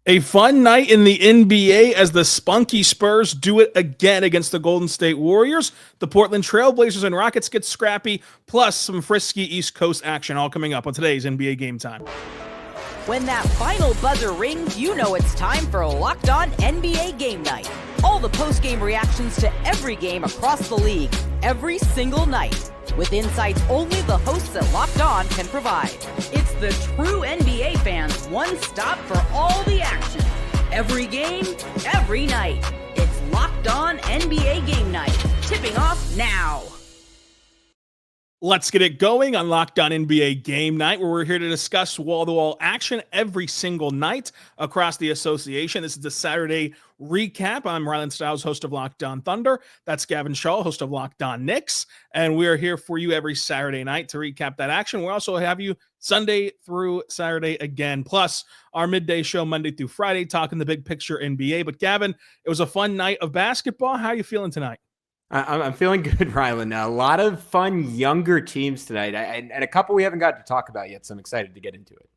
A fun night in the NBA as the spunky Spurs do it again against the Golden State Warriors. The Portland Trailblazers and Rockets get scrappy, plus some frisky East Coast action all coming up on today's NBA Game Time. When that final buzzer rings, you know it's time for Locked On NBA Game Night. All the post-game reactions to every game across the league, every single night, with insights only the hosts at Locked On can provide. It's the true NBA fans' one stop for all the action. Every game, every night. It's Locked On NBA Game Night. Tipping off now. Let's get it going on Locked On NBA Game Night, where we're here to discuss wall-to-wall action every single night across the association. This is the Saturday recap. I'm Rylan Stiles, host of Locked On Thunder. That's Gavin Shaw, host of Locked On Knicks. And we are here for you every Saturday night to recap that action. We also have you Sunday through Saturday again, plus our midday show Monday through Friday, talking the big picture NBA. But Gavin, it was a fun night of basketball. How are you feeling tonight? I'm feeling good, Rylan. A lot of fun younger teams tonight, and a couple we haven't got to talk about yet, so I'm excited to get into it.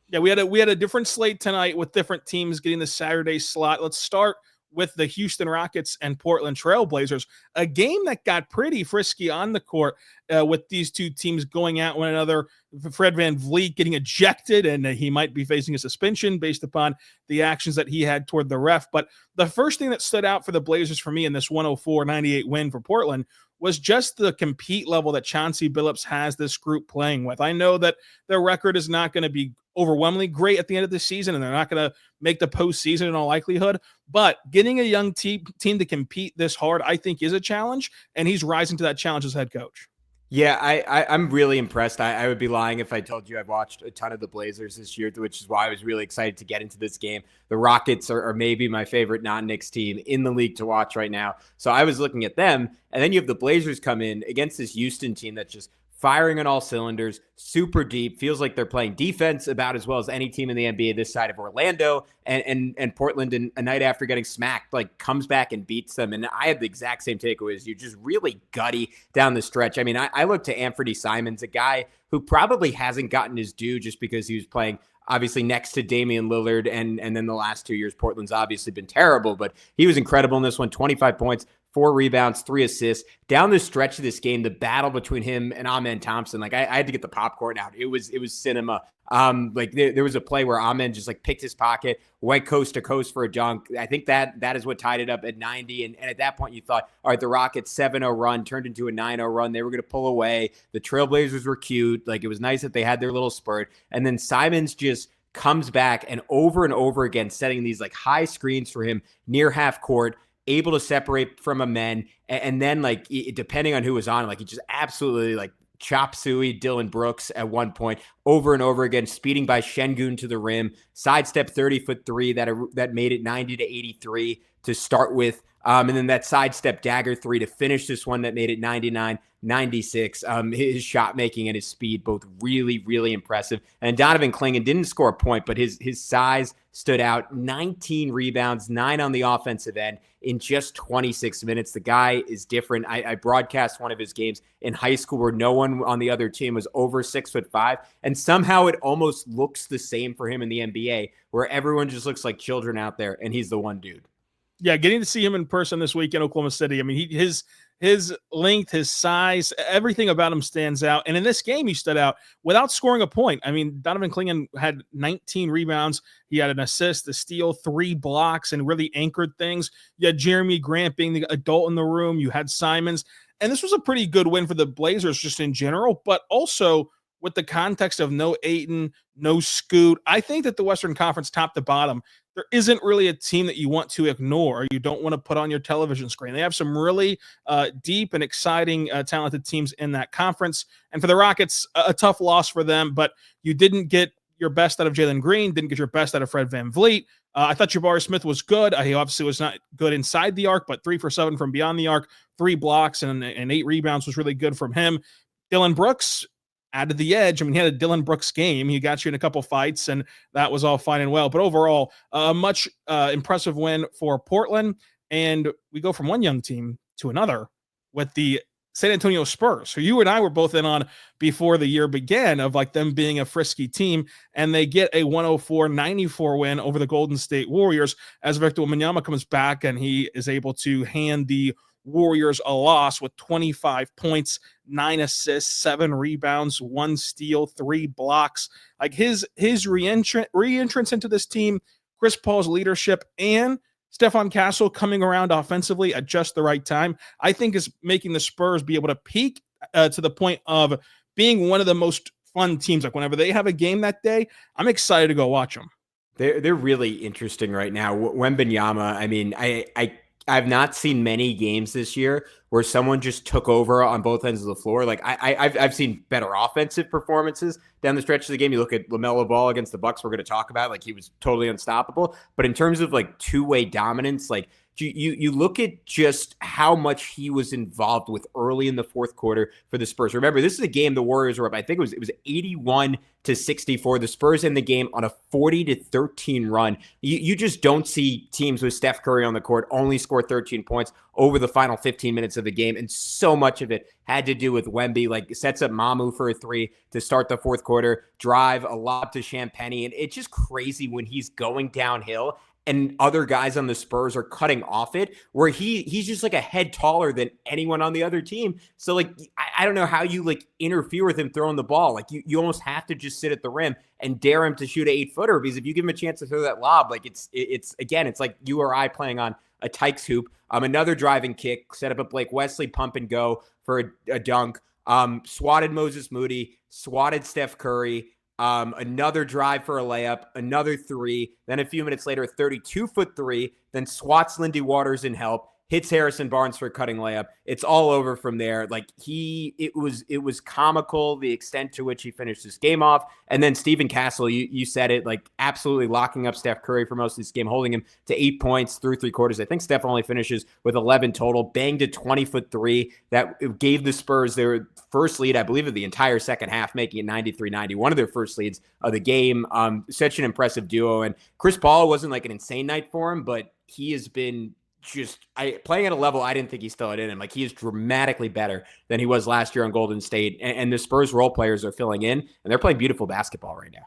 Yeah, we had a different slate tonight with different teams getting the Saturday slot. Let's start with the Houston Rockets and Portland Trailblazers, a game that got pretty frisky on the court with these two teams going at one another. Fred VanVleet getting ejected, and he might be facing a suspension based upon the actions that he had toward the ref. But the first thing that stood out for the Blazers for me in this 104-98 win for Portland was just the compete level that Chauncey Billups has this group playing with. I know that their record is not going to be overwhelmingly great at the end of the season, and they're not going to make the postseason in all likelihood, but getting a young team to compete this hard, I think, is a challenge, and he's rising to that challenge as head coach. Yeah, I'm really impressed. I would be lying if I told you I've watched a ton of the Blazers this year, which is why I was really excited to get into this game. The Rockets are maybe my favorite non-Knicks team in the league to watch right now. So I was looking at them, and then you have the Blazers come in against this Houston team that's just firing on all cylinders, super deep, feels like they're playing defense about as well as any team in the NBA this side of Orlando, and Portland, and a night after getting smacked, like comes back and beats them. And I had the exact same takeaway as you, just really gutty down the stretch. I mean, I look to Anthony Simons, a guy who probably hasn't gotten his due just because he was playing obviously next to Damian Lillard, and then the last 2 years, Portland's obviously been terrible, but he was incredible in this one, 25 points, 4 rebounds, 3 assists. Down the stretch of this game, the battle between him and Amen Thompson, like I had to get the popcorn out. It was cinema. Like there was a play where Amen just like picked his pocket, went coast to coast for a dunk. I think that is what tied it up at 90. And at that point you thought, all right, the Rockets 7-0 run turned into a 9-0 run. They were going to pull away. The Trailblazers were cute. Like it was nice that they had their little spurt. And then Simons just comes back and over again, setting these like high screens for him near half court, able to separate from a men, and then like depending on who was on, like he just absolutely like chop suey Dylan Brooks at one point over and over again, speeding by Şengün to the rim, sidestep 30-foot three that made it 90-83 to start with. And then that sidestep dagger three to finish this one that made it 99-96. His shot making and his speed, both really, really impressive. And Donovan Clingan didn't score a point, but his size stood out. 19 rebounds, 9 on the offensive end in just 26 minutes. The guy is different. I broadcast one of his games in high school where no one on the other team was over 6'5", and somehow it almost looks the same for him in the NBA, where everyone just looks like children out there, and he's the one dude. Yeah, getting to see him in person this week in Oklahoma City. I mean, his length, his size, everything about him stands out. And in this game, he stood out without scoring a point. I mean, Donovan Clingan had 19 rebounds. He had an assist, a steal, 3 blocks, and really anchored things. You had Jeremy Grant being the adult in the room. You had Simons. And this was a pretty good win for the Blazers just in general, but also with the context of no Ayton, no Scoot. I think that the Western Conference top to bottom, there isn't really a team that you want to ignore or you don't want to put on your television screen. They have some really deep and exciting, talented teams in that conference. And for the Rockets, a tough loss for them, but you didn't get your best out of Jalen Green, didn't get your best out of Fred VanVleet. I thought Jabari Smith was good. He obviously was not good inside the arc, but 3 for 7 from beyond the arc, 3 blocks and 8 rebounds was really good from him. Dylan Brooks added the edge. I mean, he had a Dylan Brooks game. He got you in a couple fights, and that was all fine and well. But overall, a much impressive win for Portland. And we go from one young team to another with the San Antonio Spurs, who you and I were both in on before the year began, of like them being a frisky team, and they get a 104-94 win over the Golden State Warriors as Victor Wembanyama comes back and he is able to hand the Warriors a loss with 25 points, 9 assists, 7 rebounds, 1 steal, 3 blocks. Like his re-entrance into this team, Chris Paul's leadership, and Stephon Castle coming around offensively at just the right time, I think is making the Spurs be able to peak to the point of being one of the most fun teams. Like whenever they have a game that day, I'm excited to go watch them. They're really interesting right now. Wembanyama, I mean, I've not seen many games this year where someone just took over on both ends of the floor. Like I've seen better offensive performances down the stretch of the game. You look at LaMelo Ball against the Bucks, we're going to talk about, like he was totally unstoppable. But in terms of like two-way dominance, like you look at just how much he was involved with early in the fourth quarter for the Spurs. Remember, this is a game the Warriors were up. I think it was 81-64. The Spurs in the game on a 40-13 run. You just don't see teams with Steph Curry on the court only score 13 points over the final 15 minutes of the game. And so much of it had to do with Wemby, like sets up Mamu for a 3 to start the fourth quarter, drive, a lob to Champagnie. And it's just crazy when he's going downhill and other guys on the Spurs are cutting off it, where he's just like a head taller than anyone on the other team. So like, I don't know how you like interfere with him throwing the ball. Like you almost have to just sit at the rim and dare him to shoot an 8-footer, because if you give him a chance to throw that lob, like it's again, it's like you or I playing on a Tykes hoop. Another driving kick, set up a Blake Wesley pump and go for a dunk. Swatted Moses Moody, swatted Steph Curry. Another drive for a layup, another 3. Then a few minutes later, a 32-foot 3. Then swats Lindy Waters in help, hits Harrison Barnes for a cutting layup. It's all over from there. Like it was comical the extent to which he finished this game off. And then Stephen Castle, you said it, like absolutely locking up Steph Curry for most of this game, holding him to 8 points through 3 quarters. I think Steph only finishes with 11 total. Banged a 20-foot 3 that gave the Spurs their first lead, I believe, of the entire second half, making it 93-90. One of their first leads of the game. Such an impressive duo. And Chris Paul wasn't like an insane night for him, but he has been playing at a level I didn't think he still had in him. Like he is dramatically beter than he was last year on Golden State. And the Spurs role players are filling in, and they're playing beautiful basketball right now.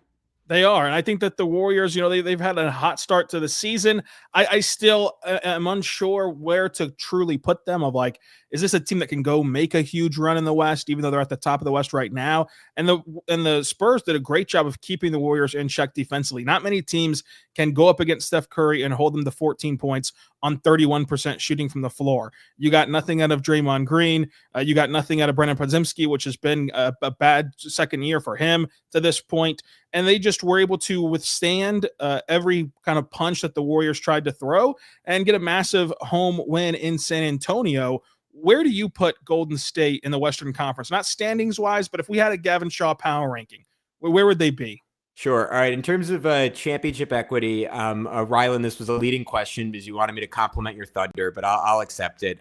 They are. And I think that the Warriors, they've had a hot start to the season. I still am unsure where to truly put them, of like, is this a team that can go make a huge run in the West, even though they're at the top of the West right now? And the Spurs did a great job of keeping the Warriors in check defensively. Not many teams can go up against Steph Curry and hold them to 14 points on 31% shooting from the floor. You got nothing out of Draymond Green. You got nothing out of Brendan Podziemski, which has been a bad second year for him to this point. And they just were able to withstand every kind of punch that the Warriors tried to throw and get a massive home win in San Antonio. Where do you put Golden State in the Western Conference? Not standings wise, but if we had a Gavin Shaw power ranking, where would they be? Sure. All right. In terms of championship equity, Rylan, this was a leading question because you wanted me to compliment your Thunder, but I'll accept it.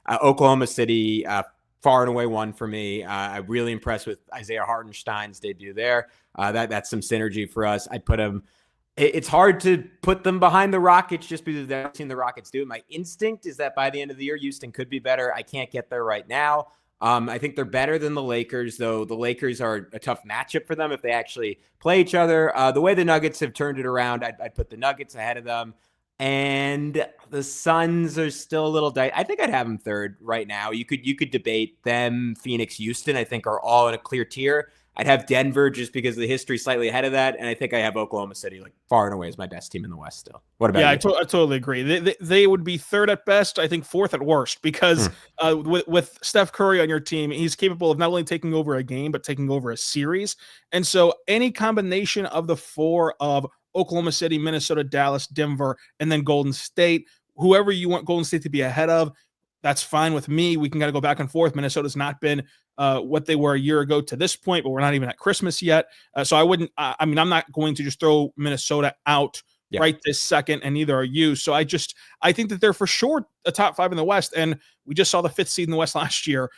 Oklahoma City, far and away one for me. I'm really impressed with Isaiah Hartenstein's debut there. That's some synergy for us. I'd put him. It's hard to put them behind the Rockets just because I've seen the Rockets do it. My instinct is that by the end of the year, Houston could be better. I can't get there right now. I think they're better than the Lakers, though the Lakers are a tough matchup for them if they actually play each other. The way the Nuggets have turned it around, I'd put the Nuggets ahead of them. And the Suns are still a little I think I'd have them third right now. You could debate them, Phoenix, Houston, I think are all in a clear tier. I'd have Denver just because of the history slightly ahead of that. And I think I have Oklahoma City like far and away as my best team in the West still. What about you? I totally agree. They would be third at best, I think fourth at worst, because with Steph Curry on your team, he's capable of not only taking over a game, but taking over a series. And so any combination of the 4 of Oklahoma City, Minnesota, Dallas, Denver, and then Golden State, whoever you want Golden State to be ahead of, that's fine with me. We can go back and forth. Minnesota's not been what they were a year ago to this point, but we're not even at Christmas yet. So I wouldn't, I'm not going to just throw Minnesota out right this second, and neither are you. So I think that they're for sure a top 5 in the West. And we just saw the 5th seed in the West last year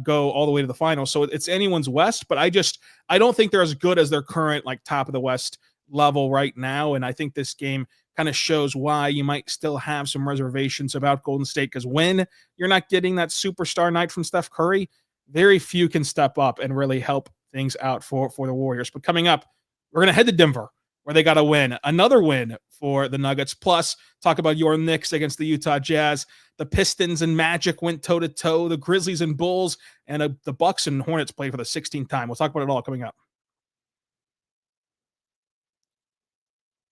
go all the way to the final. So it's anyone's West, but I don't think they're as good as their current like top of the West level right now. And I think this game kind of shows why you might still have some reservations about Golden State, because when you're not getting that superstar night from Steph Curry, very few can step up and really help things out for the Warriors. But coming up, we're going to head to Denver, where they got a win, another win for the Nuggets. Plus, talk about your Knicks against the Utah Jazz. The Pistons and Magic went toe-to-toe. The Grizzlies and Bulls, and the Bucks and Hornets played for the 16th time. We'll talk about it all coming up.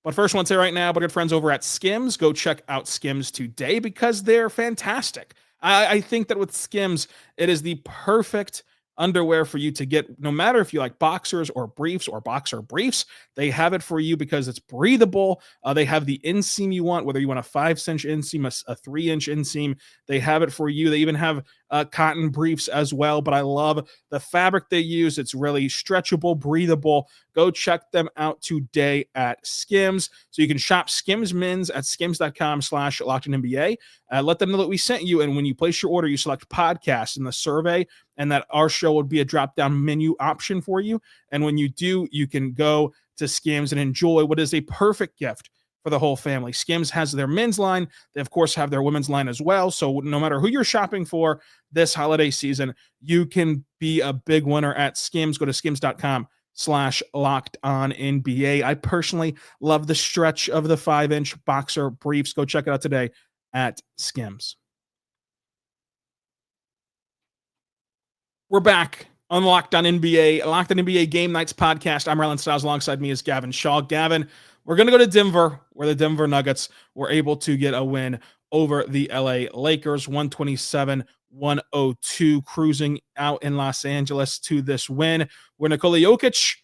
But first, I want to say right now, my good friends over at Skims, go check out Skims today because they're fantastic. I think that with Skims, it is the perfect underwear for you to get, no matter if you like boxers or briefs or boxer briefs. They have it for you because it's breathable. They have the inseam you want, whether you want a 5-inch inseam, a 3-inch inseam. They have it for you. They even have cotton briefs as well. But I love the fabric they use. It's really stretchable, breathable. Go check them out today at Skims. So you can shop Skims Men's at skims.com/LockedInNBA. Let them know that we sent you. And when you place your order, you select podcast in the survey, and that our show would be a drop-down menu option for you. And when you do, you can go to Skims and enjoy what is a perfect gift for the whole family. Skims has their men's line. They, of course, have their women's line as well. So no matter who you're shopping for this holiday season, you can be a big winner at Skims. Go to skims.com/LockedOnNBA. I personally love the stretch of the 5-inch boxer briefs. Go check it out today at Skims. We're back on Locked On NBA, Locked On NBA Game Nights podcast. I'm Rylan Stiles. Alongside me is Gavin Shaw. Gavin, we're going to go to Denver, where the Denver Nuggets were able to get a win over the LA Lakers, 127-102, cruising out in Los Angeles to this win, where Nikola Jokic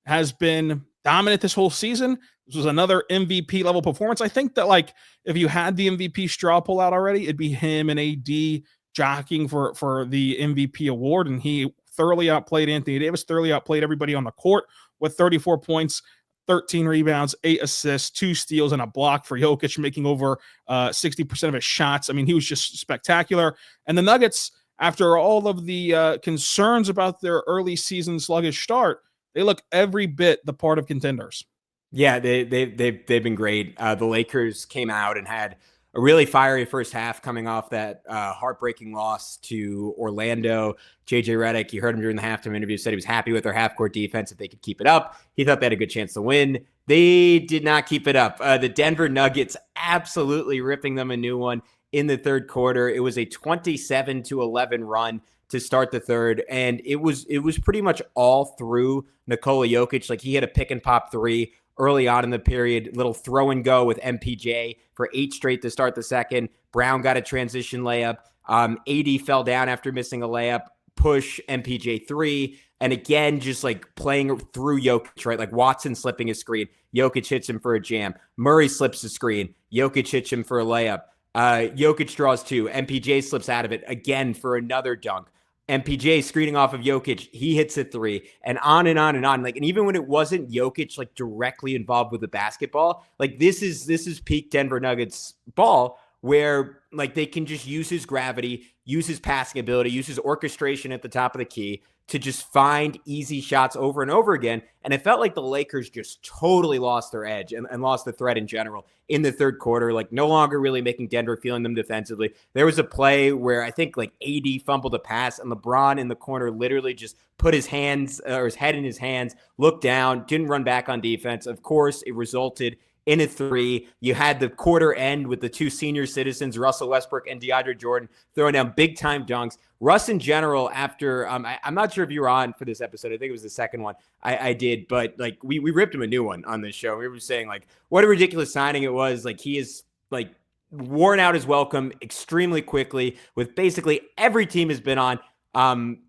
has been dominant this whole season. This was another MVP level performance. I think that, like, if you had the MVP straw pull out already, it'd be him and AD jockeying for the MVP award, and he thoroughly outplayed Anthony Davis, thoroughly outplayed everybody on the court with 34 points, 13 rebounds, 8 assists, 2 steals, and a block for Jokic, making over 60% of his shots. I mean, he was just spectacular. And the Nuggets, after all of the concerns about their early season sluggish start, they look every bit the part of contenders. Yeah, they've been great. The Lakers came out and had a really fiery first half, coming off that heartbreaking loss to Orlando. JJ Redick, you heard him during the halftime interview, said he was happy with their half-court defense if they could keep it up. He thought they had a good chance to win. They did not keep it up. The Denver Nuggets absolutely ripping them a new one in the third quarter. It was a 27-11 run to start the third, and it was pretty much all through Nikola Jokic. Like, he had a pick and pop three early on in the period, little throw and go with MPJ for 8 straight to start the second. Brown got a transition layup. AD fell down after missing a layup, push MPJ 3. And again, just like playing through Jokic, right? Like Watson slipping his screen. Jokic hits him for a jam. Murray slips the screen. Jokic hits him for a layup. Jokic draws 2. MPJ slips out of it again for another dunk. MPJ screening off of Jokic, he hits a 3, and on and on and on. Like, and even when it wasn't Jokic like directly involved with the basketball, like this is peak Denver Nuggets ball, where like they can just use his gravity, use his passing ability, use his orchestration at the top of the key to just find easy shots over and over again. And it felt like the Lakers just totally lost their edge and lost the thread in general in the third quarter, like no longer really making Denver feeling them defensively. There was a play where I think like AD fumbled a pass and LeBron in the corner literally just put his hands or his head in his hands, looked down, didn't run back on defense. Of course, it resulted in a 3. You had the quarter end with the 2 senior citizens, Russell Westbrook and DeAndre Jordan, throwing down big-time dunks. Russ, in general, after I'm not sure if you were on for this episode. I think it was the second one I did, but like we ripped him a new one on this show. We were saying like what a ridiculous signing it was. Like, he is like worn out his welcome extremely quickly with basically every team has been on.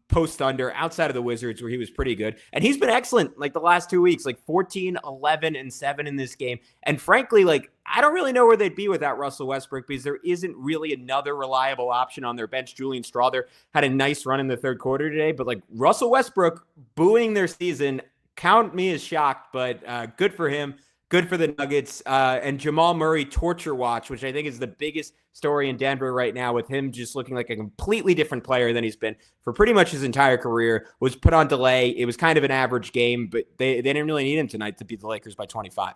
Post Thunder, outside of the Wizards, where he was pretty good. And he's been excellent like the last 2 weeks, like 14, 11, and 7 in this game. And frankly, like, I don't really know where they'd be without Russell Westbrook, because there isn't really another reliable option on their bench. Julian Strawther had a nice run in the third quarter today, but like Russell Westbrook booing their season, count me as shocked, but good for him. good for the Nuggets. And Jamal Murray torture watch, which I think is the biggest story in Denver right now, with him just looking like a completely different player than he's been for pretty much his entire career, was put on delay. It was kind of an average game, but they didn't really need him tonight to beat the Lakers by 25.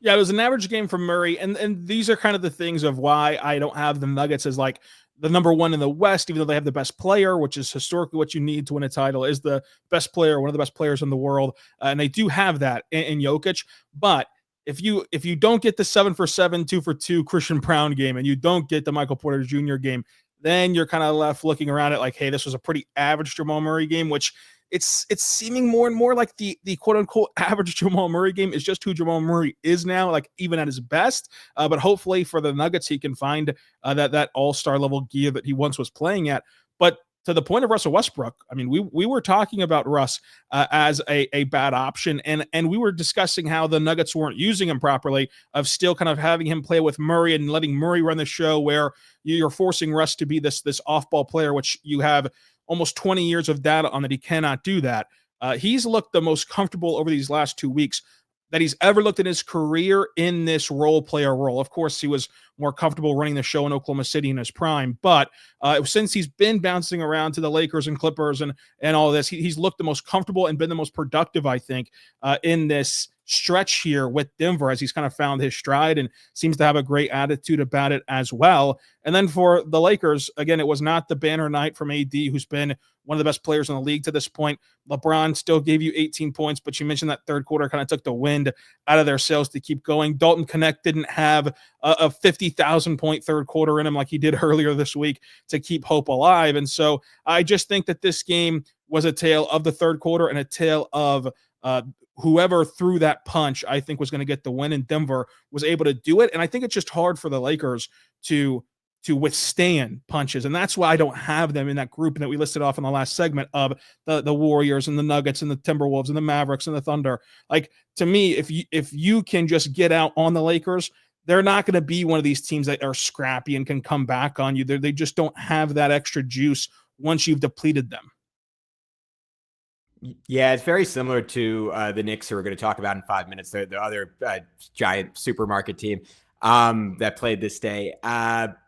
Yeah, it was an average game from Murray, and these are kind of the things of why I don't have the Nuggets as like the number one in the West, even though they have the best player, which is historically what you need to win a title, is the best player, one of the best players in the world, and they do have that in Jokic. But if you don't get the 7 for 7, 2 for 2 Christian Brown game, and you don't get the Michael Porter Jr. game, then you're kind of left looking around at like, hey, this was a pretty average Jamal Murray game, which it's seeming more and more like the quote unquote average Jamal Murray game is just who Jamal Murray is now, like even at his best. But hopefully for the Nuggets, he can find that all-star level gear that he once was playing at. But to the point of Russell Westbrook, I mean, we were talking about Russ as a bad option, and we were discussing how the Nuggets weren't using him properly, of still kind of having him play with Murray and letting Murray run the show, where you're forcing Russ to be this off-ball player, which you have almost 20 years of data on that he cannot do that. He's looked the most comfortable over these last 2 weeks that he's ever looked in his career in this role player role. Of course, he was more comfortable running the show in Oklahoma City in his prime, but since he's been bouncing around to the Lakers and Clippers and all this, he's looked the most comfortable and been the most productive, I think, in this stretch here with Denver, as he's kind of found his stride and seems to have a great attitude about it as well. And then for the Lakers, again, it was not the banner night from AD, who's been one of the best players in the league to this point. LeBron still gave you 18 points, but you mentioned that third quarter kind of took the wind out of their sails to keep going. Dalton Connect didn't have a 50,000 point third quarter in him like he did earlier this week to keep hope alive. And so I just think that this game was a tale of the third quarter and a tale of whoever threw that punch, I think, was going to get the win, and Denver was able to do it. And I think it's just hard for the Lakers to withstand punches. And that's why I don't have them in that group that we listed off in the last segment of the Warriors and the Nuggets and the Timberwolves and the Mavericks and the Thunder. Like, to me, if you can just get out on the Lakers, they're not going to be one of these teams that are scrappy and can come back on you. They just don't have that extra juice once you've depleted them. Yeah, it's very similar to the Knicks, who we're going to talk about in 5 minutes. They're the other giant supermarket team that played this day.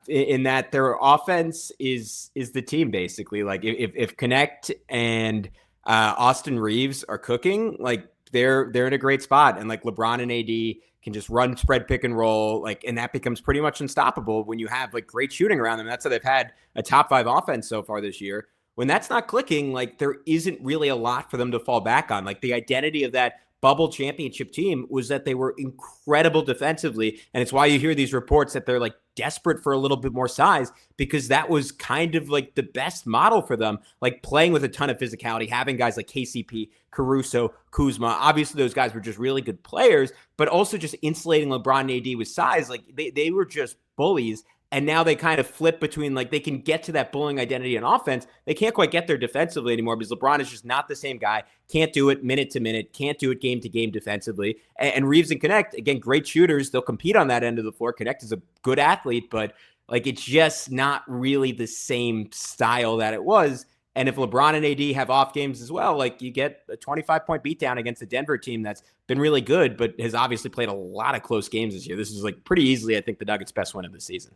In that their offense is the team, basically. Like, if Connect and Austin Reeves are cooking, like they're in a great spot, and like LeBron and AD can just run spread pick and roll, like, and that becomes pretty much unstoppable when you have like great shooting around them. That's how they've had a top 5 offense so far this year. When that's not clicking, like, there isn't really a lot for them to fall back on. Like, the identity of that bubble championship team was that they were incredible defensively. And it's why you hear these reports that they're like desperate for a little bit more size, because that was kind of like the best model for them, like playing with a ton of physicality, having guys like KCP, Caruso, Kuzma. Obviously, those guys were just really good players, but also just insulating LeBron and AD with size. Like, they were just bullies. And now they kind of flip between, like, they can get to that bullying identity on offense. They can't quite get there defensively anymore, because LeBron is just not the same guy. Can't do it minute to minute. Can't do it game to game defensively. And Reeves and Connect, again, great shooters. They'll compete on that end of the floor. Connect is a good athlete, but like, it's just not really the same style that it was. And if LeBron and AD have off games as well, like, you get a 25-point beatdown against a Denver team that's been really good, but has obviously played a lot of close games this year. This is like pretty easily, I think, the Nuggets' best win of the season.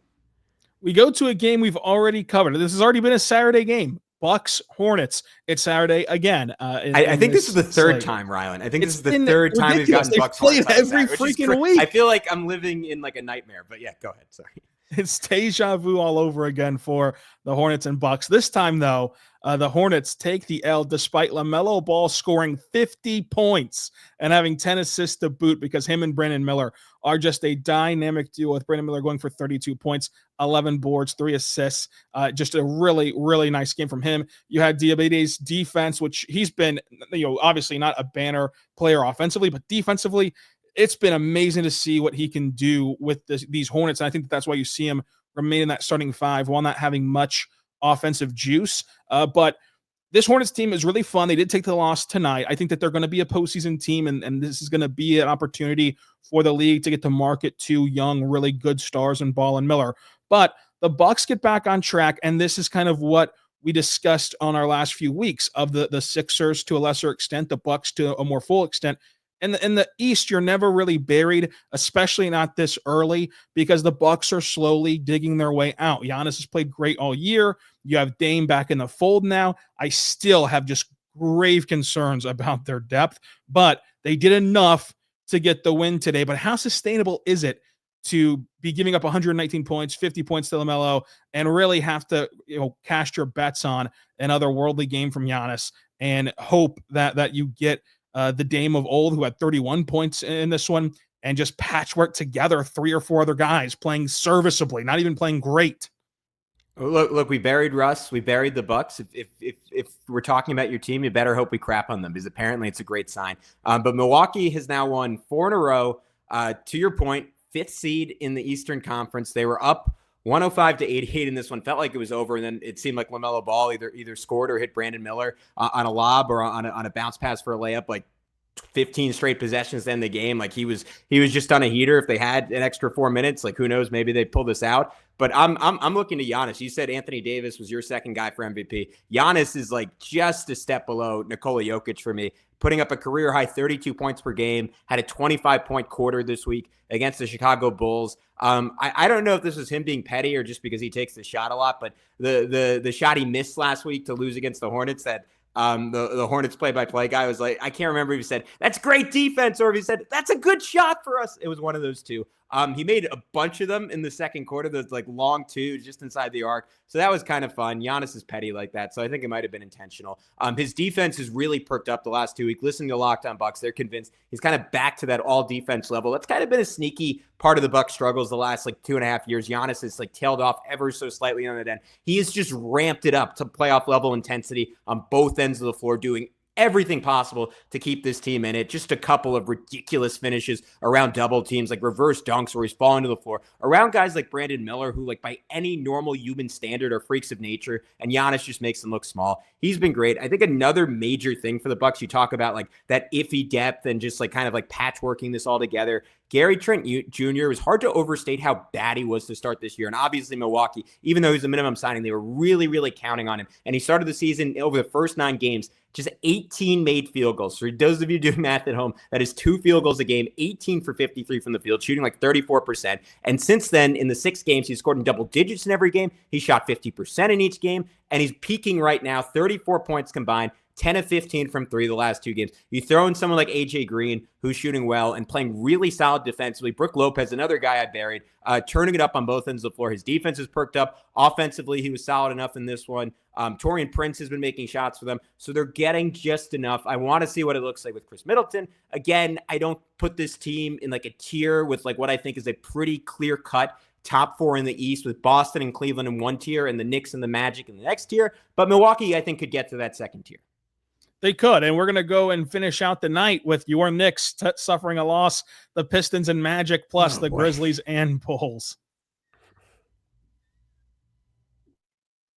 We go to a game we've already covered. This has already been a Saturday game. Bucks Hornets. It's Saturday again. I think this is the third time, Rylan. I think this is the third time we've gotten Bucks Hornets every freaking week. I feel like I'm living in like a nightmare. But yeah, go ahead. Sorry. It's deja vu all over again for the Hornets and Bucks. This time, though, the Hornets take the L despite LaMelo Ball scoring 50 points and having 10 assists to boot, because him and Brandon Miller are just a dynamic duo, with Brandon Miller going for 32 points, 11 boards, 3 assists. Just a really, really nice game from him. You had Diabetes' defense, which he's been, obviously not a banner player offensively, but defensively, it's been amazing to see what he can do with these Hornets. And I think that's why you see him remain in that starting 5 while not having much offensive juice. But this Hornets team is really fun. They did take the loss tonight. I think that they're going to be a postseason team, and this is going to be an opportunity for the league to get to market 2 young, really good stars in Ball and Miller. But the Bucks get back on track, and this is kind of what we discussed on our last few weeks of the Sixers to a lesser extent, the Bucks to a more full extent. in the East, you're never really buried, especially not this early, because the Bucks are slowly digging their way out. Giannis has played great all year. You have Dame back in the fold now. I still have just grave concerns about their depth, but they did enough to get the win today. But how sustainable is it to be giving up 119 points, 50 points to LaMelo, and really have to, cast your bets on an otherworldly game from Giannis and hope that you get the Dame of old, who had 31 points in this one, and just patchwork together 3 or 4 other guys playing serviceably, not even playing great. Look, we buried Russ. We buried the Bucks. If we're talking about your team, you better hope we crap on them, because apparently it's a great sign. But Milwaukee has now won 4 in a row. To your point, 5th seed in the Eastern Conference. They were up 105-88 in this one. Felt like it was over, and then it seemed like LaMelo Ball either scored or hit Brandon Miller on a lob or on a bounce pass for a layup, like 15 straight possessions to end the game. Like he was just on a heater. If they had an extra 4 minutes, like who knows, maybe they pull this out. But I'm looking to Giannis. You said Anthony Davis was your second guy for MVP. Giannis is like just a step below Nikola Jokic for me, putting up a career high 32 points per game, had a 25-point quarter this week against the Chicago Bulls. I don't know if this was him being petty or just because he takes the shot a lot, but the shot he missed last week to lose against the Hornets, that the Hornets play-by-play guy was like, I can't remember if he said, "That's great defense," or if he said, "That's a good shot for us." It was one of those two. He made a bunch of them in the second quarter, those like long twos just inside the arc. So that was kind of fun. Giannis is petty like that, so I think it might have been intentional. His defense has really perked up the last 2 weeks. Listening to Locked On Bucks, they're convinced he's kind of back to that all defense level. That's kind of been a sneaky part of the Bucks struggles the last like 2.5 years. Giannis has like tailed off ever so slightly on that end. He has just ramped it up to playoff level intensity on both ends of the floor, doing everything possible to keep this team in it. Just a couple of ridiculous finishes around double teams, like reverse dunks where he's falling to the floor, around guys like Brandon Miller, who like by any normal human standard are freaks of nature, and Giannis just makes them look small. He's been great. I think another major thing for the Bucks, you talk about like that iffy depth and just like kind of like patchworking this all together. Gary Trent Jr. It was hard to overstate how bad he was to start this year. And obviously Milwaukee, even though he's a minimum signing, they were really, really counting on him. And he started the season over the first 9 games, just 18 made field goals. For those of you doing math at home, that is 2 field goals a game, 18 for 53 from the field, shooting like 34%. And since then, in the 6 games, he's scored in double digits in every game. He shot 50% in each game. And he's peaking right now, 34 points combined, 10 of 15 from 3 the last 2 games. You throw in someone like AJ Green, who's shooting well and playing really solid defensively. Brook Lopez, another guy I buried, turning it up on both ends of the floor. His defense has perked up. Offensively, he was solid enough in this one. Taurean Prince has been making shots for them. So they're getting just enough. I want to see what it looks like with Chris Middleton. Again, I don't put this team in like a tier with like what I think is a pretty clear-cut top 4 in the East, with Boston and Cleveland in one tier and the Knicks and the Magic in the next tier. But Milwaukee, I think, could get to that second tier. They could, and we're going to go and finish out the night with your Knicks suffering a loss, the Pistons and Magic, plus the Grizzlies and Bulls.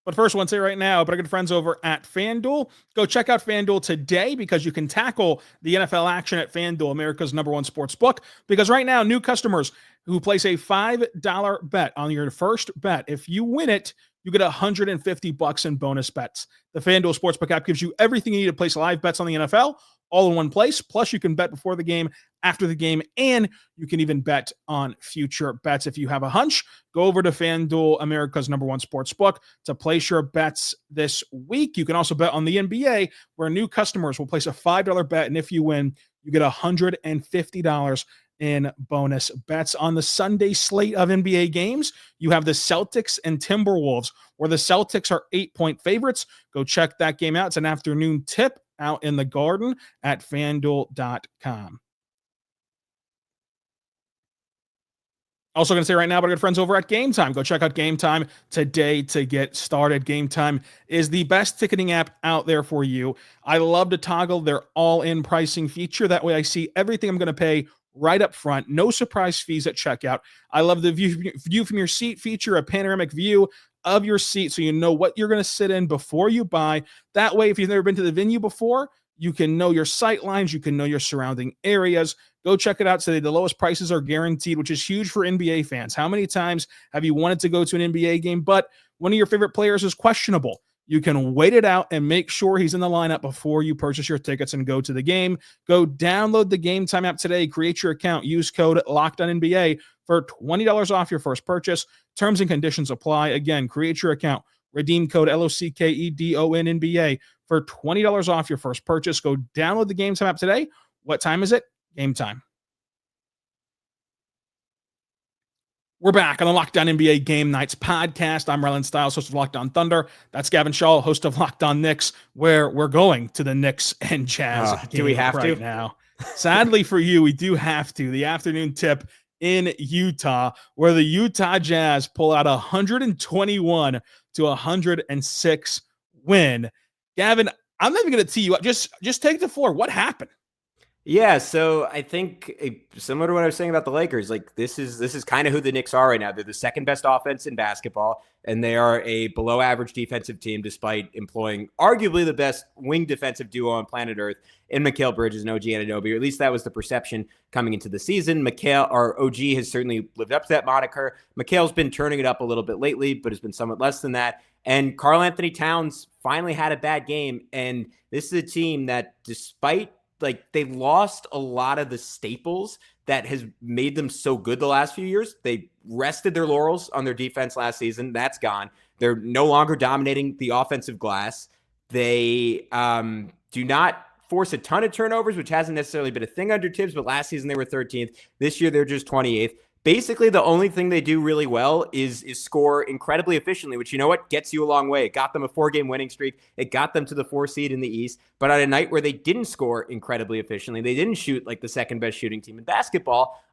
But first, I want to say right now, but our good friends over at FanDuel, go check out FanDuel today, because you can tackle the NFL action at FanDuel, America's #1 sports book. Because right now, new customers who place a $5 bet on your first bet, if you win it, you get $150 in bonus bets. The FanDuel Sportsbook app gives you everything you need to place live bets on the NFL, all in one place. Plus, you can bet before the game, after the game, and you can even bet on future bets. If you have a hunch, go over to FanDuel, America's #1 sportsbook, to place your bets this week. You can also bet on the NBA, where new customers will place a $5 bet, and if you win, you get $150 in bonus bets. On the Sunday slate of NBA games, you have the Celtics and Timberwolves, where the Celtics are 8-point favorites. Go check that game out. It's an afternoon tip out in the Garden at FanDuel.com. Also going to say right now, but our good friends over at GameTime. Go check out GameTime today to get started. GameTime is the best ticketing app out there for you. I love to toggle their all-in pricing feature. That way I see everything I'm going to pay right up front. No surprise fees at checkout. I love the view from your seat feature, a panoramic view of your seat, so you know what you're going to sit in before you buy. That way, if you've never been to the venue before, you can know your sight lines, you can know your surrounding areas. Go check it out today. The lowest prices are guaranteed, which is huge for NBA fans. How many times have you wanted to go to an NBA game, but one of your favorite players is questionable? You can wait it out and make sure he's in the lineup before you purchase your tickets and go to the game. Go download the GameTime app today, create your account, use code LOCKEDONNBA for $20 off your first purchase. Terms and conditions apply. Again, create your account, redeem code LOCKEDONNBA for $20 off your first purchase. Go download the GameTime app today. What time is it? Game time. We're back on the Locked On NBA Game Nights podcast. I'm Rylan Stiles, host of Locked On Thunder. That's Gavin Shaw, host of Locked On Knicks, where we're going to the Knicks and Jazz game do we have right to? now. Sadly for you, we do have to. The afternoon tip in Utah, where the Utah Jazz pull out 121 to 106 win. Gavin, I'm not even going to tee you up. Just take the floor. What happened? Yeah, so I think similar to what I was saying about the Lakers, like this is kind of who the Knicks are right now. They're the second best offense in basketball, and they are a below average defensive team despite employing arguably the best wing defensive duo on planet Earth in Mikal Bridges and OG Anunoby, or at least that was the perception coming into the season. OG has certainly lived up to that moniker. Mikal's been turning it up a little bit lately, but has been somewhat less than that. And Karl Anthony Towns finally had a bad game, and this is a team that despite they lost a lot of the staples that has made them so good the last few years. They rested their laurels on their defense last season. That's gone. They're no longer dominating the offensive glass. They do not force a ton of turnovers, which hasn't necessarily been a thing under Tibbs, but last season they were 13th. This year they're just 28th. Basically, the only thing they do really well is score incredibly efficiently, which, you know what, gets you a long way. It got them a 4-game winning streak. It got them to the 4 seed in the East. But on a night where they didn't score incredibly efficiently, they didn't shoot like the second best shooting team in basketball,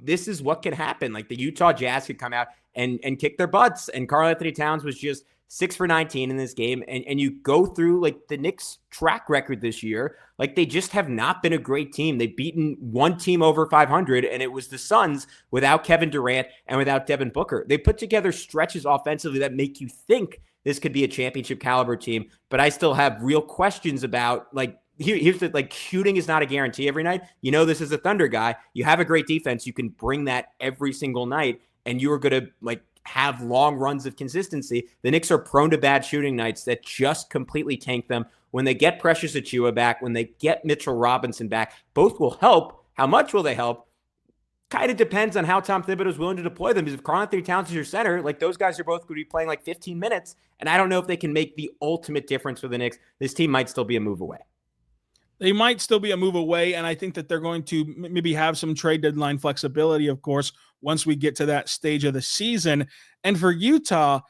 this is what could happen. Like the Utah Jazz could come out and kick their butts. And Karl Anthony Towns was just 6 for 19 in this game. And you go through like the Knicks track record this year, like they just have not been a great team. They've beaten one team over 500, and it was the Suns without Kevin Durant and without Devin Booker. They put together stretches offensively that make you think this could be a championship caliber team, but I still have real questions about here's the shooting is not a guarantee every night. You know, this is a Thunder guy. You have a great defense. You can bring that every single night, and you are going to have long runs of consistency. The Knicks are prone to bad shooting nights that just completely tank them. When they get Precious Achiuwa back, when they get Mitchell Robinson back, both will help. How much will they help? Kind of depends on how Tom Thibodeau is willing to deploy them. Because if Karl Anthony Towns is your center, those guys are both going to be playing 15 minutes. And I don't know if they can make the ultimate difference for the Knicks. This team might still be a move away. They might still be a move away, and I think that they're going to maybe have some trade deadline flexibility, of course, once we get to that stage of the season. And for Utah,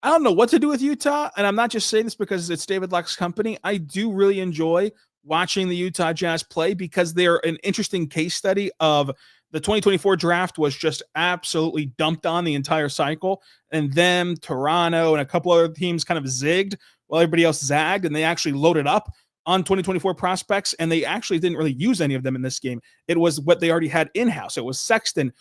I don't know what to do with Utah, and I'm not just saying this because it's David Luck's company. I do really enjoy watching the Utah Jazz play because they're an interesting case study of the 2024 draft was just absolutely dumped on the entire cycle, and them, Toronto, and a couple other teams kind of zigged while everybody else zagged, and they actually loaded up on 2024 prospects, and they actually didn't really use any of them in this game. It was what they already had in-house. It was Sexton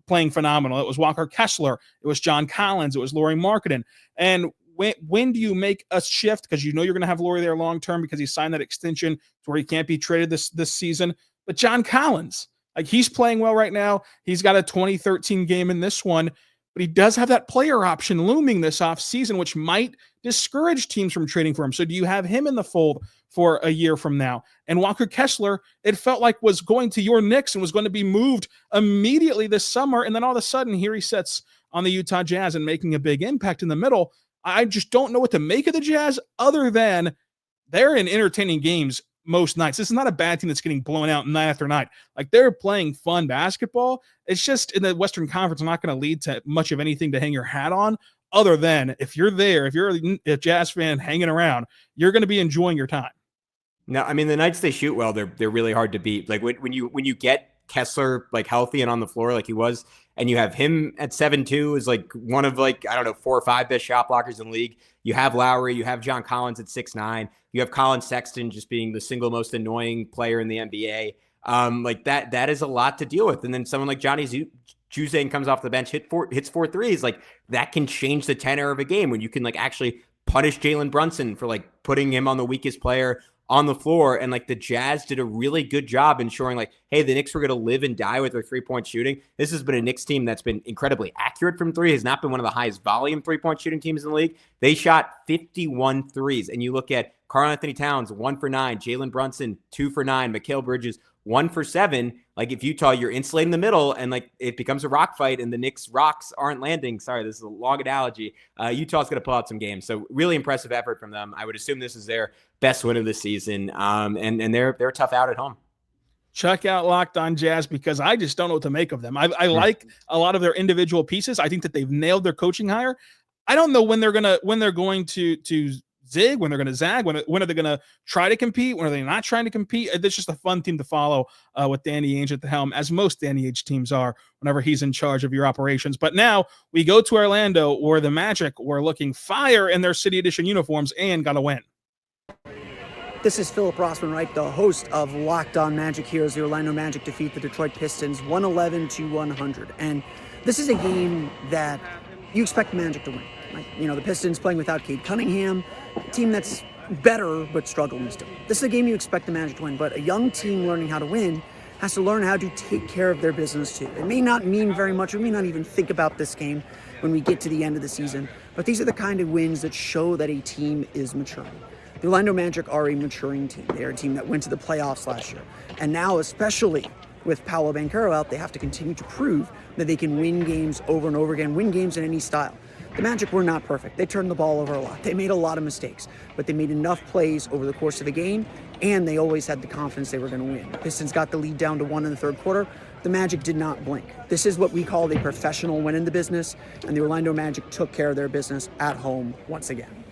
playing phenomenal. It was Walker Kessler. It was John Collins. It was Lauri Markkanen. And when do you make a shift? Because you know you're going to have Lauri there long-term because he signed that extension to where he can't be traded this season. But John Collins, he's playing well right now. He's got a 2013 game in this one, but he does have that player option looming this offseason, which might discourage teams from trading for him. So do you have him in the fold for a year from now? And Walker Kessler, it felt like was going to your Knicks and was going to be moved immediately this summer. And then all of a sudden, here he sits on the Utah Jazz and making a big impact in the middle. I just don't know what to make of the Jazz other than they're in entertaining games most nights. This is not a bad team that's getting blown out night after night. They're playing fun basketball. It's just in the Western Conference, not going to lead to much of anything to hang your hat on other than if you're there, if you're a Jazz fan hanging around, you're going to be enjoying your time. No, I mean, the nights they shoot well, they're really hard to beat. When you get Kessler healthy and on the floor like he was, and you have him at 7'2" is one of 4 or 5 best shot blockers in the league. You have Lowry, you have John Collins at 6'9", you have Colin Sexton just being the single most annoying player in the NBA. That is a lot to deal with. And then someone like Johnny Juzang comes off the bench, hits 4 threes. That can change the tenor of a game when you can actually punish Jalen Brunson for putting him on the weakest player on the floor. And like the Jazz did a really good job ensuring like, hey, the Knicks were going to live and die with their 3-point shooting. This has been a Knicks team that's been incredibly accurate from three, has not been one of the highest volume 3-point shooting teams in the league. They shot 51 threes. And you look at Karl Anthony Towns, 1 for 9, Jalen Brunson, 2 for 9, Mikal Bridges, 1 for 7. Like if Utah, you're insulating the middle and like it becomes a rock fight and the Knicks rocks aren't landing. Sorry, this is a long analogy. Utah's going to pull out some games. So really impressive effort from them. I would assume this is their best win of the season. And they're tough out at home. Check out Locked On Jazz because I just don't know what to make of them. I like a lot of their individual pieces. I think that they've nailed their coaching hire. I don't know when they're going to zig, when they're going to zag, when are they going to try to compete, when are they not trying to compete. It's just a fun team to follow with Danny Ainge at the helm, as most Danny Ainge teams are whenever he's in charge of your operations. But now we go to Orlando, where the Magic were looking fire in their City Edition uniforms and got a win. This is Philip Rossman, Wright, the host of Locked On Magic here as the Orlando Magic defeat the Detroit Pistons 111-100. And this is a game that you expect the Magic to win. Right? You know, the Pistons playing without Cade Cunningham, a team that's better but struggling still. This is a game you expect the Magic to win, but a young team learning how to win has to learn how to take care of their business too. It may not mean very much. We may not even think about this game when we get to the end of the season, but these are the kind of wins that show that a team is maturing. The Orlando Magic are a maturing team. They are a team that went to the playoffs last year. And now, especially with Paolo Banchero out, they have to continue to prove that they can win games over and over again, win games in any style. The Magic were not perfect. They turned the ball over a lot. They made a lot of mistakes, but they made enough plays over the course of a game, and they always had the confidence they were going to win. The Pistons got the lead down to 1 in the third quarter. The Magic did not blink. This is what we call a professional win in the business, and the Orlando Magic took care of their business at home once again.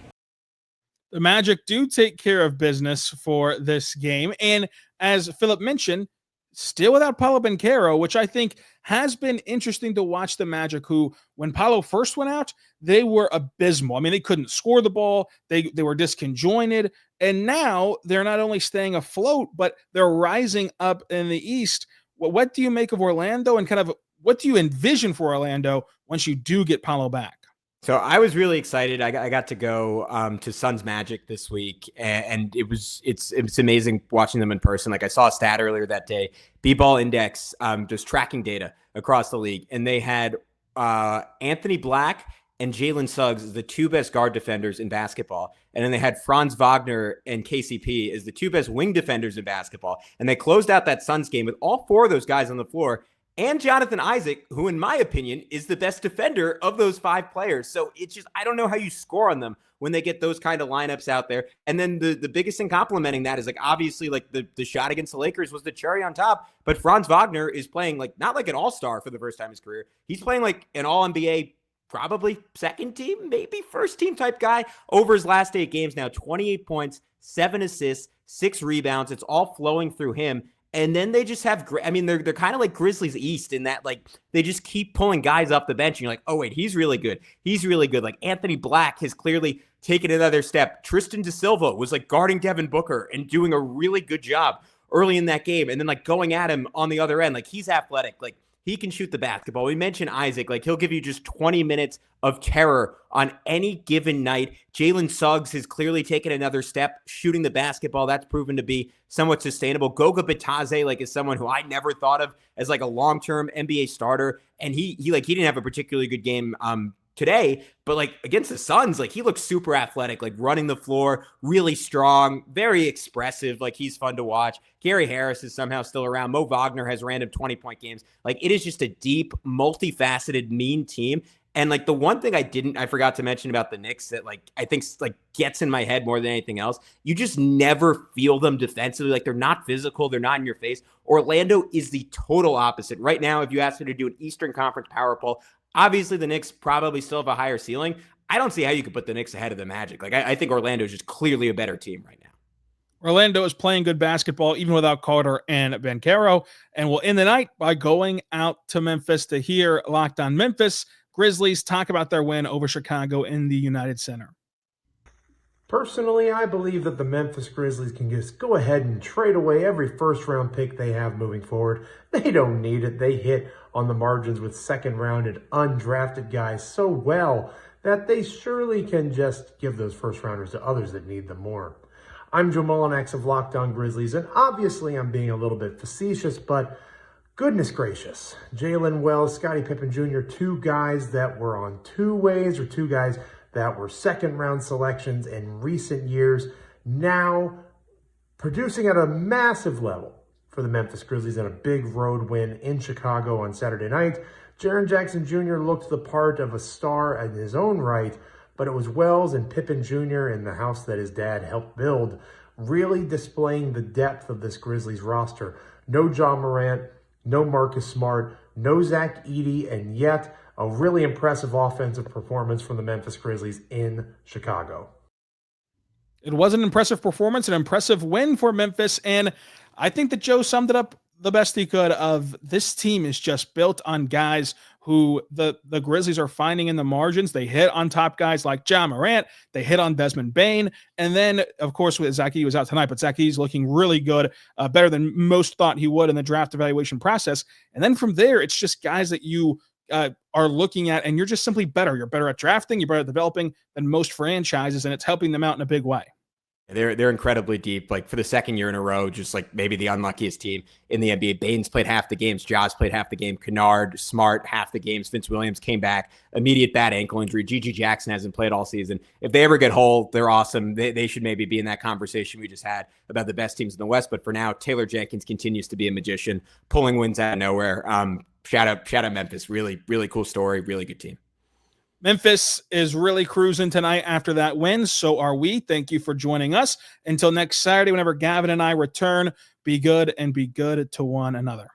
The Magic do take care of business for this game. And as Philip mentioned, still without Paolo Banchero, which I think has been interesting to watch the Magic, who, when Paolo first went out, they were abysmal. I mean, they couldn't score the ball. They were disconjointed. And now they're not only staying afloat, but they're rising up in the East. What do you make of Orlando, and kind of what do you envision for Orlando once you do get Paolo back? So I was really excited. I got to go to Suns Magic this week, and it's amazing watching them in person. Like I saw a stat earlier that day, B-Ball Index, just tracking data across the league, and they had Anthony Black and Jalen Suggs as the two best guard defenders in basketball, and then they had Franz Wagner and KCP as the two best wing defenders in basketball, and they closed out that Suns game with all four of those guys on the floor. And Jonathan Isaac, who in my opinion is the best defender of those 5 players. So it's just, I don't know how you score on them when they get those kind of lineups out there. And then the biggest thing complementing that is like, obviously like the shot against the Lakers was the cherry on top, but Franz Wagner is playing like, not like an all-star for the first time in his career. He's playing like an all-NBA, probably second team, maybe first team type guy over his last 8 games now, 28 points, 7 assists, 6 rebounds. It's all flowing through him. And then they just have, I mean, they're kind of like Grizzlies East in that, like, they just keep pulling guys off the bench. And you're like, oh, wait, he's really good. He's really good. Like, Anthony Black has clearly taken another step. Tristan Da Silva was, like, guarding Devin Booker and doing a really good job early in that game. And then, like, going at him on the other end. Like, he's athletic. Like, he can shoot the basketball. We mentioned Isaac. Like, he'll give you just 20 minutes of terror on any given night. Jalen Suggs has clearly taken another step shooting the basketball. That's proven to be somewhat sustainable. Goga Bitadze, like, is someone who I never thought of as like a long-term NBA starter. And he didn't have a particularly good game today, but like against the Suns, like he looks super athletic, like running the floor, really strong, very expressive. Like he's fun to watch. Gary Harris is somehow still around. Mo Wagner has random 20-point games. Like it is just a deep, multifaceted, mean team. And like the one thing I forgot to mention about the Knicks that like I think like gets in my head more than anything else, you just never feel them defensively. Like they're not physical, they're not in your face. Orlando is the total opposite. Right now, if you asked me to do an Eastern Conference power poll, obviously the Knicks probably still have a higher ceiling. I don't see how you could put the Knicks ahead of the Magic. Like I think Orlando is just clearly a better team right now. Orlando is playing good basketball, even without Carter and Banchero, and will end the night by going out to Memphis to hear Locked On Memphis Grizzlies talk about their win over Chicago in the United Center. Personally, I believe that the Memphis Grizzlies can just go ahead and trade away every first-round pick they have moving forward. They don't need it. They hit on the margins with second-round and undrafted guys so well that they surely can just give those first-rounders to others that need them more. I'm Joe Mullinax of Locked On Grizzlies, and obviously I'm being a little bit facetious, but goodness gracious. Jalen Wells, Scottie Pippen Jr., two guys that were on two ways, or two guys that were second-round selections in recent years, now producing at a massive level for the Memphis Grizzlies in a big road win in Chicago on Saturday night. Jaren Jackson Jr. looked the part of a star in his own right, but it was Wells and Pippen Jr. in the house that his dad helped build, really displaying the depth of this Grizzlies roster. No Ja Morant, no Marcus Smart, no Zach Edey, and yet a really impressive offensive performance from the Memphis Grizzlies in Chicago. It was an impressive performance, an impressive win for Memphis, and I think that Joe summed it up the best he could. Of this team is just built on guys who the Grizzlies are finding in the margins. They hit on top guys like Ja Morant. They hit on Desmond Bane. And then, of course, Zach Edey was out tonight, but Zach Edey's looking really good, better than most thought he would in the draft evaluation process. And then from there, it's just guys that you are looking at, and you're just simply better. You're better at drafting. You're better at developing than most franchises, and it's helping them out in a big way. They're incredibly deep. Like for the second year in a row, just like maybe the unluckiest team in the NBA. Baines played half the games. Jaws played half the game. Kennard, Smart, half the games. Vince Williams came back. Immediate bad ankle injury. Gigi Jackson hasn't played all season. If they ever get whole, they're awesome. They should maybe be in that conversation we just had about the best teams in the West. But for now, Taylor Jenkins continues to be a magician, pulling wins out of nowhere. Shout out Memphis. Really, really cool story. Really good team. Memphis is really cruising tonight after that win. So are we. Thank you for joining us. Until next Saturday, whenever Gavin and I return, be good and be good to one another.